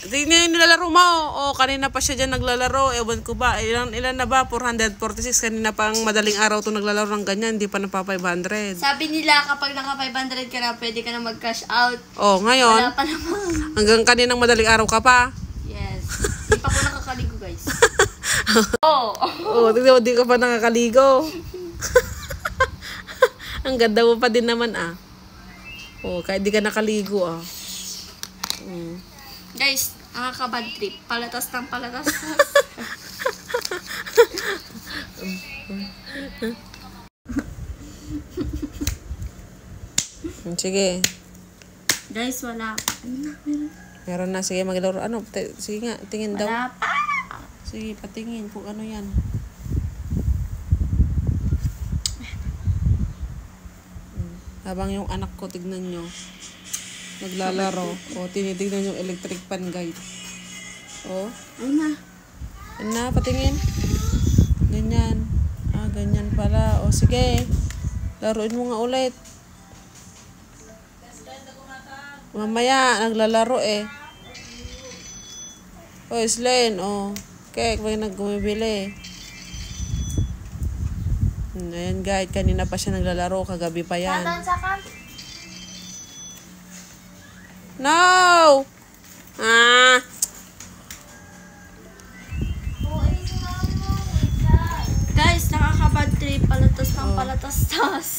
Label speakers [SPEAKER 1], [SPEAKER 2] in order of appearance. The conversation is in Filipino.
[SPEAKER 1] tingnan yung nilalaro mo. O, kanina pa siya dyan naglalaro. Ewan ko ba, ilan na ba? 446. Kanina pang madaling araw to naglalaro ng ganyan. Hindi pa napa 500.
[SPEAKER 2] Sabi nila, kapag naka 500 ka na, pwede ka na mag-cash out.
[SPEAKER 1] O, ngayon,
[SPEAKER 2] Wala pa naman.
[SPEAKER 1] hanggang kaninang madaling araw ka pa.
[SPEAKER 2] Yes. Hindi pa po nakakaligo, guys. Oh.
[SPEAKER 1] O, tingnan mo, di ka pa nakakaligo. Ang ganda mo pa din naman, ah. O, kahit di ka nakaligo, ah.
[SPEAKER 2] Guys, nakaka-bad trip. Palatas ng palatas.
[SPEAKER 1] Sige.
[SPEAKER 2] Guys, wala pa.
[SPEAKER 1] Meron na. Sige, maglaro. Ano? Sige nga, tingin daw.
[SPEAKER 2] Wala pa.
[SPEAKER 1] Sige, patingin kung ano yan. Habang yung anak ko, tignan nyo. Naglalaro. O, tinitignan yung electric pan, guys. O.
[SPEAKER 2] Ay na.
[SPEAKER 1] Yan na, patingin. Ganyan. Ah, ganyan pala. O, sige. Laruin mo nga ulit. Mamaya, naglalaro eh. O, Slane, o. Kek, may naggumibili. Ayan, guys. Kanina pa siya naglalaro. Kagabi pa yan. No! Ah!
[SPEAKER 2] Guys, nakaka-bad trip. Palatas ng palatas-tas.